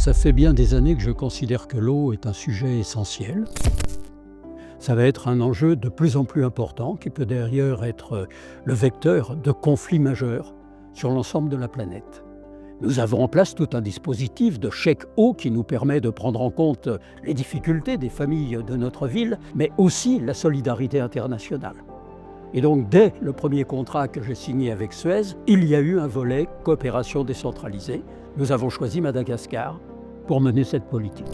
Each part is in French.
Ça fait bien des années que je considère que l'eau est un sujet essentiel. Ça va être un enjeu de plus en plus important qui peut d'ailleurs être le vecteur de conflits majeurs sur l'ensemble de la planète. Nous avons en place tout un dispositif de chèque eau qui nous permet de prendre en compte les difficultés des familles de notre ville, mais aussi la solidarité internationale. Et donc, dès le premier contrat que j'ai signé avec Suez, il y a eu un volet coopération décentralisée. Nous avons choisi Madagascar pour mener cette politique.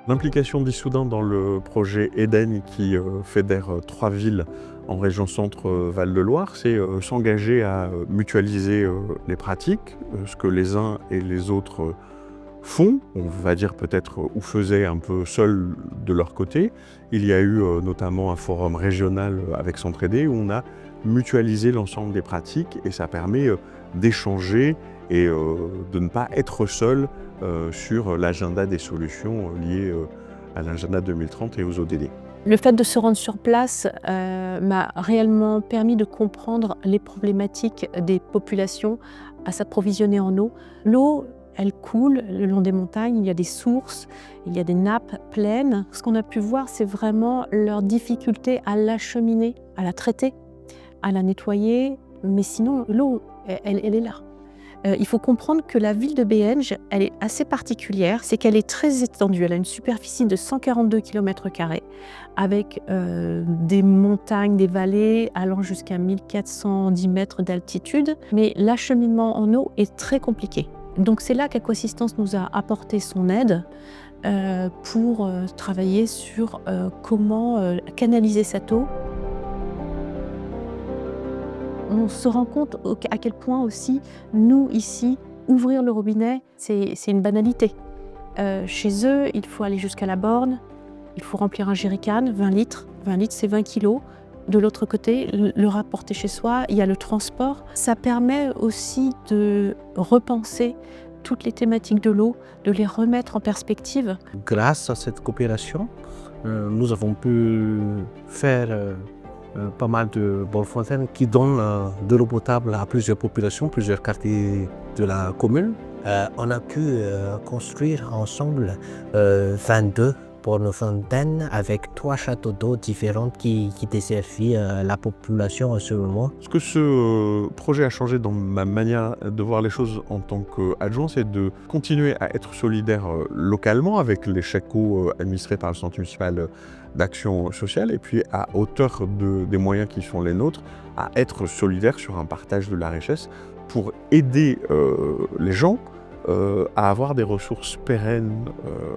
L'implication d'Issoudun dans le projet Eden qui fédère 3 villes en région centre-Val-de-Loire, c'est s'engager à mutualiser les pratiques, ce que les uns et les autres font, on va dire peut-être ou faisaient un peu seuls de leur côté. Il y a eu notamment un forum régional avec Centraidé où on a mutualisé l'ensemble des pratiques et ça permet d'échanger et de ne pas être seul sur l'agenda des solutions liées à l'agenda 2030 et aux ODD. Le fait de se rendre sur place m'a réellement permis de comprendre les problématiques des populations à s'approvisionner en eau. L'eau, elle coule le long des montagnes, il y a des sources, il y a des nappes pleines. Ce qu'on a pu voir, c'est vraiment leur difficulté à l'acheminer, à la traiter, à la nettoyer. Mais sinon, l'eau, elle est là. Il faut comprendre que la ville de Béhenge, elle est assez particulière, c'est qu'elle est très étendue. Elle a une superficie de 142 km² avec des montagnes, des vallées allant jusqu'à 1410 mètres d'altitude. Mais l'acheminement en eau est très compliqué. Donc c'est là qu'Aquasistance nous a apporté son aide pour travailler sur comment canaliser cette eau. On se rend compte à quel point aussi, nous, ici, ouvrir le robinet, c'est une banalité. Chez eux, il faut aller jusqu'à la borne, il faut remplir un jerrycan, 20 litres. 20 litres, c'est 20 kilos. De l'autre côté, le rapporter chez soi, il y a le transport. Ça permet aussi de repenser toutes les thématiques de l'eau, de les remettre en perspective. Grâce à cette coopération, nous avons pu faire pas mal de bornes fontaines qui donnent de l'eau potable à plusieurs populations, plusieurs quartiers de la commune. On a pu construire ensemble 22 bornes fontaines avec 3 châteaux d'eau différents qui desservent la population en ce moment. Ce que ce projet a changé dans ma manière de voir les choses en tant qu'adjoint, c'est de continuer à être solidaire localement avec les chèques eau administrés par le Centre municipal d'action sociale et puis à hauteur des moyens qui sont les nôtres, à être solidaire sur un partage de la richesse pour aider les gens à avoir des ressources pérennes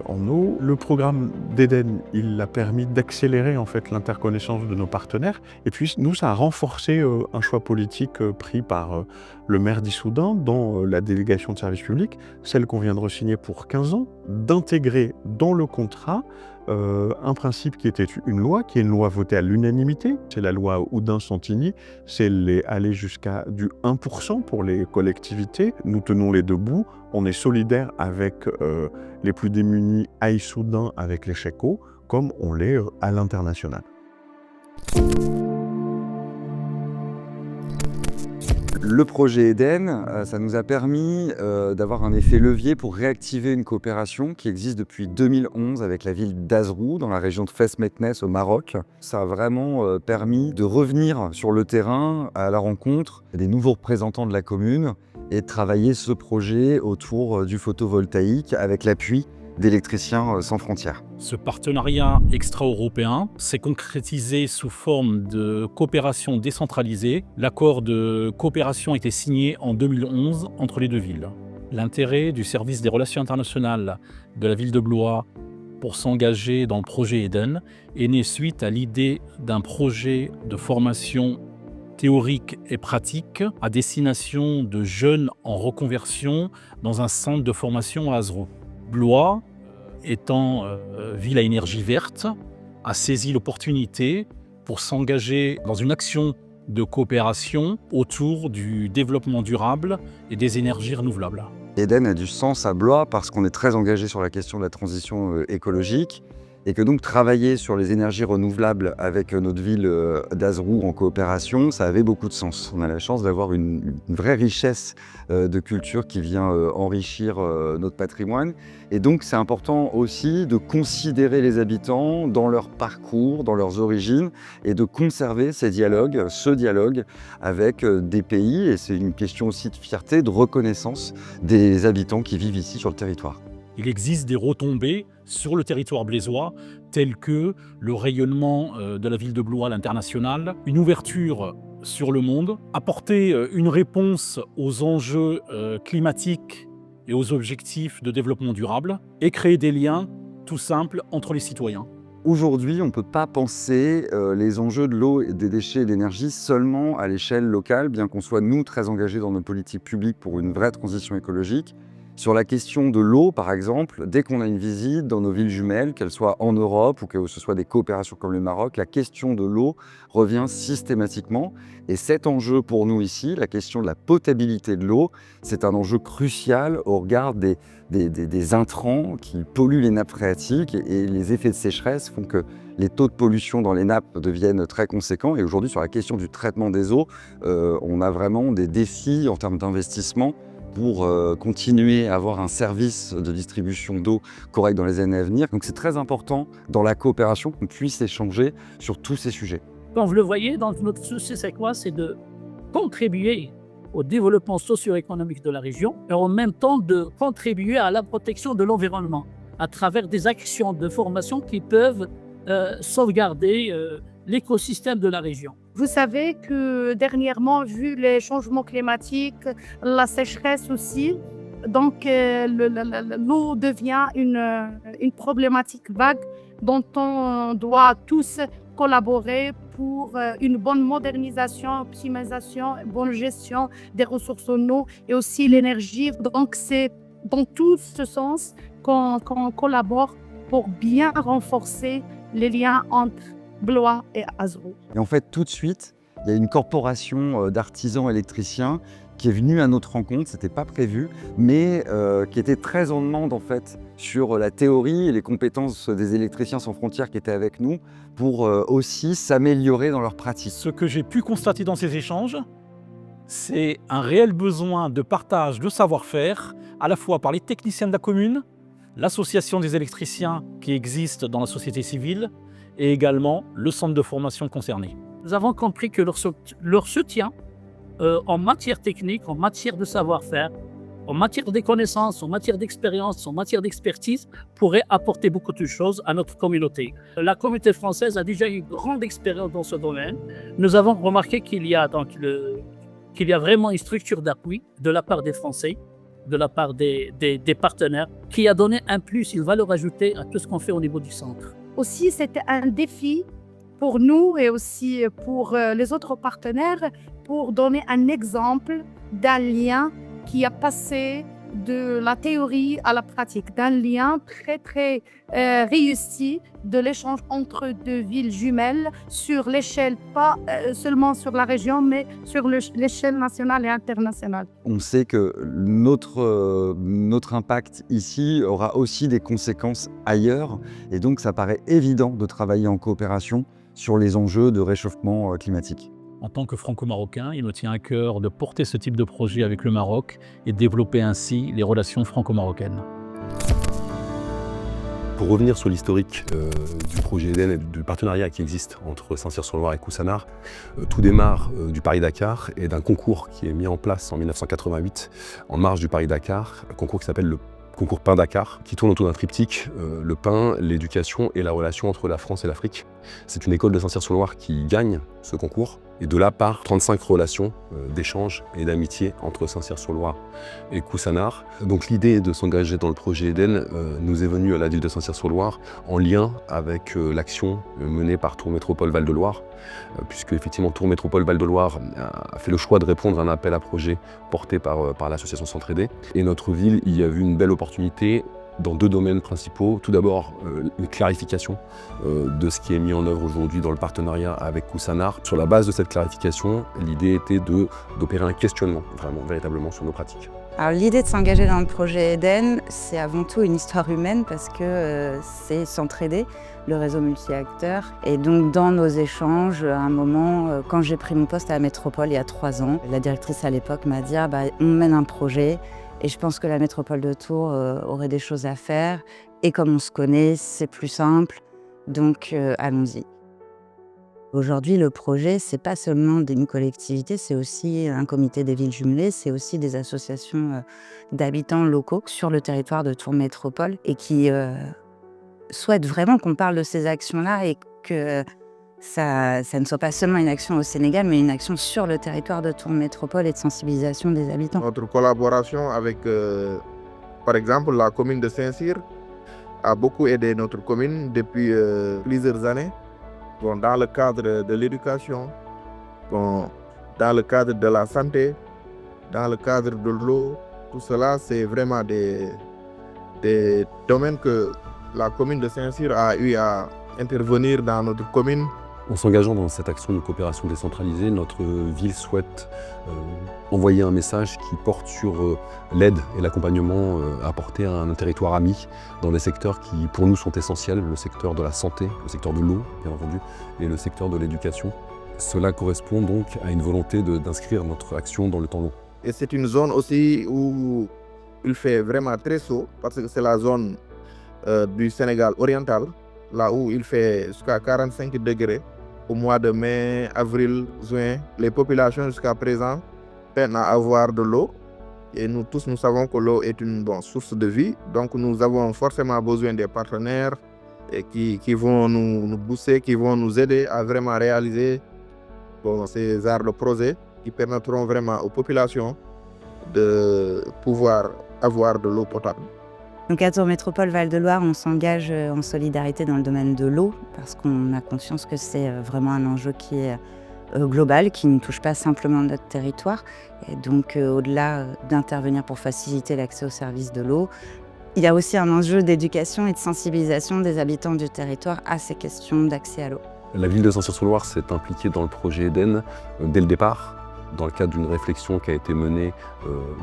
en eau. Le programme d'Eden, il a permis d'accélérer en fait l'interconnaissance de nos partenaires. Et puis nous, ça a renforcé un choix politique pris par le maire d'Issoudun dans la délégation de service public, celle qu'on vient de re-signer pour 15 ans, d'intégrer dans le contrat un principe qui était une loi, qui est une loi votée à l'unanimité. C'est la loi Oudin-Santini, c'est aller jusqu'à du 1% pour les collectivités. Nous tenons les deux bouts, on est solidaire avec les plus démunis à Issoudun avec les chèques eau, comme on l'est à l'international. Le projet Eden, ça nous a permis d'avoir un effet levier pour réactiver une coopération qui existe depuis 2011 avec la ville d'Azrou, dans la région de Fès-Meknès au Maroc. Ça a vraiment permis de revenir sur le terrain à la rencontre des nouveaux représentants de la commune et de travailler ce projet autour du photovoltaïque avec l'appui d'Électriciens sans frontières. Ce partenariat extra-européen s'est concrétisé sous forme de coopération décentralisée. L'accord de coopération a été signé en 2011 entre les deux villes. L'intérêt du service des relations internationales de la ville de Blois pour s'engager dans le projet Eden est né suite à l'idée d'un projet de formation théorique et pratique à destination de jeunes en reconversion dans un centre de formation à Azrou. Blois, étant ville à énergie verte, a saisi l'opportunité pour s'engager dans une action de coopération autour du développement durable et des énergies renouvelables. Eden a du sens à Blois parce qu'on est très engagé sur la question de la transition écologique Et que donc travailler sur les énergies renouvelables avec notre ville d'Azrou en coopération, ça avait beaucoup de sens. On a la chance d'avoir une vraie richesse de culture qui vient enrichir notre patrimoine. Et donc c'est important aussi de considérer les habitants dans leur parcours, dans leurs origines, et de conserver ce dialogue avec des pays. Et c'est une question aussi de fierté, de reconnaissance des habitants qui vivent ici sur le territoire. Il existe des retombées sur le territoire blésois, telles que le rayonnement de la ville de Blois à l'international, une ouverture sur le monde, apporter une réponse aux enjeux climatiques et aux objectifs de développement durable, et créer des liens tout simples entre les citoyens. Aujourd'hui, on ne peut pas penser les enjeux de l'eau, des déchets et de l'énergie seulement à l'échelle locale, bien qu'on soit, nous, très engagés dans nos politiques publiques pour une vraie transition écologique. Sur la question de l'eau, par exemple, dès qu'on a une visite dans nos villes jumelles, qu'elles soient en Europe ou que ce soit des coopérations comme le Maroc, la question de l'eau revient systématiquement. Et cet enjeu pour nous ici, la question de la potabilité de l'eau, c'est un enjeu crucial au regard des intrants qui polluent les nappes phréatiques et les effets de sécheresse font que les taux de pollution dans les nappes deviennent très conséquents. Et aujourd'hui, sur la question du traitement des eaux, on a vraiment des défis en termes d'investissement pour continuer à avoir un service de distribution d'eau correct dans les années à venir. Donc c'est très important dans la coopération qu'on puisse échanger sur tous ces sujets. Comme vous le voyez, dans notre souci, c'est quoi? C'est de contribuer au développement socio-économique de la région et en même temps de contribuer à la protection de l'environnement à travers des actions de formation qui peuvent sauvegarder l'écosystème de la région. Vous savez que dernièrement, vu les changements climatiques, la sécheresse aussi, donc l'eau devient une problématique vague dont on doit tous collaborer pour une bonne modernisation, optimisation, bonne gestion des ressources en eau et aussi l'énergie. Donc c'est dans tout ce sens qu'on collabore pour bien renforcer les liens entre Blois et Azrou. Et en fait, tout de suite, il y a une corporation d'artisans électriciens qui est venue à notre rencontre, c'était pas prévu, mais qui était très en demande en fait sur la théorie et les compétences des électriciens sans frontières qui étaient avec nous pour aussi s'améliorer dans leur pratique. Ce que j'ai pu constater dans ces échanges, c'est un réel besoin de partage de savoir-faire, à la fois par les techniciens de la commune, l'association des électriciens qui existe dans la société civile, et également le centre de formation concerné. Nous avons compris que leur soutien en matière technique, en matière de savoir-faire, en matière de connaissances, en matière d'expérience, en matière d'expertise, pourrait apporter beaucoup de choses à notre communauté. La communauté française a déjà une grande expérience dans ce domaine. Nous avons remarqué qu'il y a vraiment une structure d'appui de la part des Français, de la part des partenaires, qui a donné un plus, une valeur ajoutée à tout ce qu'on fait au niveau du centre. Aussi, c'était un défi pour nous et aussi pour les autres partenaires pour donner un exemple d'un lien qui a passé de la théorie à la pratique, d'un lien très très réussi de l'échange entre deux villes jumelles sur l'échelle, pas seulement sur la région, mais sur l'échelle nationale et internationale. On sait que notre impact ici aura aussi des conséquences ailleurs, et donc ça paraît évident de travailler en coopération sur les enjeux de réchauffement climatique. En tant que franco-marocain, il me tient à cœur de porter ce type de projet avec le Maroc et de développer ainsi les relations franco-marocaines. Pour revenir sur l'historique du projet Eden et du partenariat qui existe entre Saint-Cyr-sur-Loire et Coussanaar, tout démarre du Paris-Dakar et d'un concours qui est mis en place en 1988 en marge du Paris-Dakar, un concours qui s'appelle le concours Pain Dakar, qui tourne autour d'un triptyque, le pain, l'éducation et la relation entre la France et l'Afrique. C'est une école de Saint-Cyr-sur-Loire qui gagne ce concours, et de là part 35 relations d'échange et d'amitié entre Saint-Cyr-sur-Loire et Coussanaar. Donc l'idée de s'engager dans le projet Eden nous est venue à la ville de Saint-Cyr-sur-Loire en lien avec l'action menée par Tour Métropole Val-de-Loire, puisque effectivement Tour Métropole Val-de-Loire a fait le choix de répondre à un appel à projet porté par l'association S'entraider. Et notre ville y a vu une belle opportunité dans deux domaines principaux. Tout d'abord, une clarification de ce qui est mis en œuvre aujourd'hui dans le partenariat avec Coussanaar. Sur la base de cette clarification, l'idée était d'opérer un questionnement, véritablement, sur nos pratiques. Alors, l'idée de s'engager dans le projet Eden, c'est avant tout une histoire humaine parce que c'est s'entraider. le réseau multi-acteurs. Et donc dans nos échanges, à un moment, quand j'ai pris mon poste à la métropole il y a 3 ans, la directrice à l'époque m'a dit on mène un projet et je pense que la métropole de Tours aurait des choses à faire. Et comme on se connaît, c'est plus simple, donc allons-y. Aujourd'hui, le projet, c'est pas seulement une collectivité, c'est aussi un comité des villes jumelées, c'est aussi des associations d'habitants locaux sur le territoire de Tours Métropole et qui souhaitent vraiment qu'on parle de ces actions-là et que ça ne soit pas seulement une action au Sénégal, mais une action sur le territoire de Tours Métropole et de sensibilisation des habitants. Notre collaboration avec, par exemple, la commune de Saint-Cyr a beaucoup aidé notre commune depuis plusieurs années. Bon, dans le cadre de l'éducation, bon, dans le cadre de la santé, dans le cadre de l'eau, tout cela, c'est vraiment des domaines que la commune de Saint-Cyr a eu à intervenir dans notre commune. En s'engageant dans cette action de coopération décentralisée, notre ville souhaite envoyer un message qui porte sur l'aide et l'accompagnement apporté à un territoire ami dans des secteurs qui, pour nous, sont essentiels, le secteur de la santé, le secteur de l'eau, bien entendu, et le secteur de l'éducation. Cela correspond donc à une volonté d'inscrire notre action dans le temps long. Et c'est une zone aussi où il fait vraiment très chaud, parce que c'est la zone du Sénégal oriental, là où il fait jusqu'à 45 degrés. Au mois de mai, avril, juin, les populations jusqu'à présent peinent à avoir de l'eau. Et nous tous, nous savons que l'eau est une source de vie. Donc nous avons forcément besoin des partenaires qui vont nous booster, qui vont nous aider à vraiment réaliser ces genres de projets qui permettront vraiment aux populations de pouvoir avoir de l'eau potable. Donc à Tours Métropole Val-de-Loire, on s'engage en solidarité dans le domaine de l'eau parce qu'on a conscience que c'est vraiment un enjeu qui est global, qui ne touche pas simplement notre territoire. Et donc au-delà d'intervenir pour faciliter l'accès aux services de l'eau, il y a aussi un enjeu d'éducation et de sensibilisation des habitants du territoire à ces questions d'accès à l'eau. La ville de Saint-Cyr-sur-Loire s'est impliquée dans le projet Eden dès le départ, dans le cadre d'une réflexion qui a été menée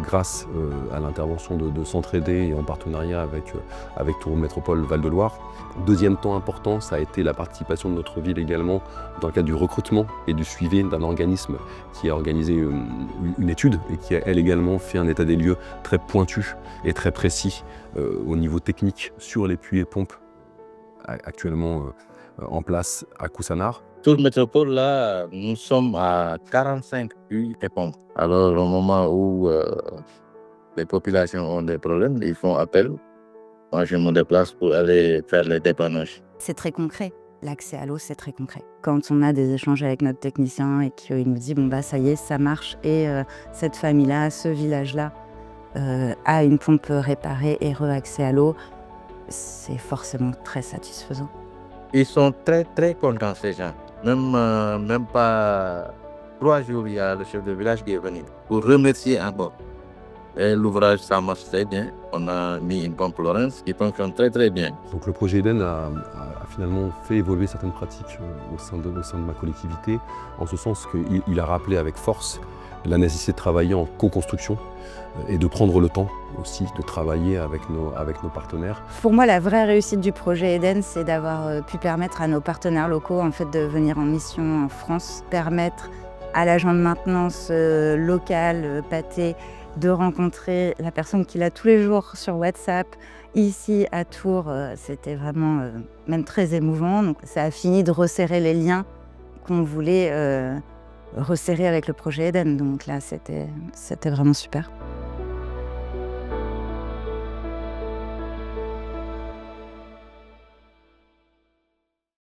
grâce à l'intervention de Centre-Aidé et en partenariat avec Tours Métropole Val-de-Loire. Deuxième temps important, ça a été la participation de notre ville également dans le cadre du recrutement et du suivi d'un organisme qui a organisé une étude et qui a elle également fait un état des lieux très pointu et très précis au niveau technique sur les puits et pompes actuellement en place à Koussanar. Tours Métropole, là, nous sommes à 45 puits et pompes. Alors, au moment où les populations ont des problèmes, ils font appel. Moi, je me déplace pour aller faire les dépannages. C'est très concret. L'accès à l'eau, c'est très concret. Quand on a des échanges avec notre technicien et qu'il nous dit ça y est, ça marche, et cette famille-là, ce village-là, a une pompe réparée et re-accès à l'eau, c'est forcément très satisfaisant. Ils sont très, très contents, ces gens. Même pas 3 jours, il y a le chef de village qui est venu pour remercier encore. Et l'ouvrage, ça marche très bien. On a mis une pompe Lawrence qui fonctionne très, très bien. Donc le projet Eden a finalement fait évoluer certaines pratiques au sein de ma collectivité, en ce sens qu'il a rappelé avec force la nécessité de travailler en co-construction et de prendre le temps aussi de travailler avec nos partenaires. Pour moi, la vraie réussite du projet Eden, c'est d'avoir pu permettre à nos partenaires locaux de venir en mission en France, permettre à l'agent de maintenance local, Pathé, de rencontrer la personne qu'il a tous les jours sur WhatsApp. Ici, à Tours, c'était vraiment même très émouvant. Donc, ça a fini de resserrer les liens qu'on voulait resserrer avec le projet Eden. Donc là, c'était vraiment super.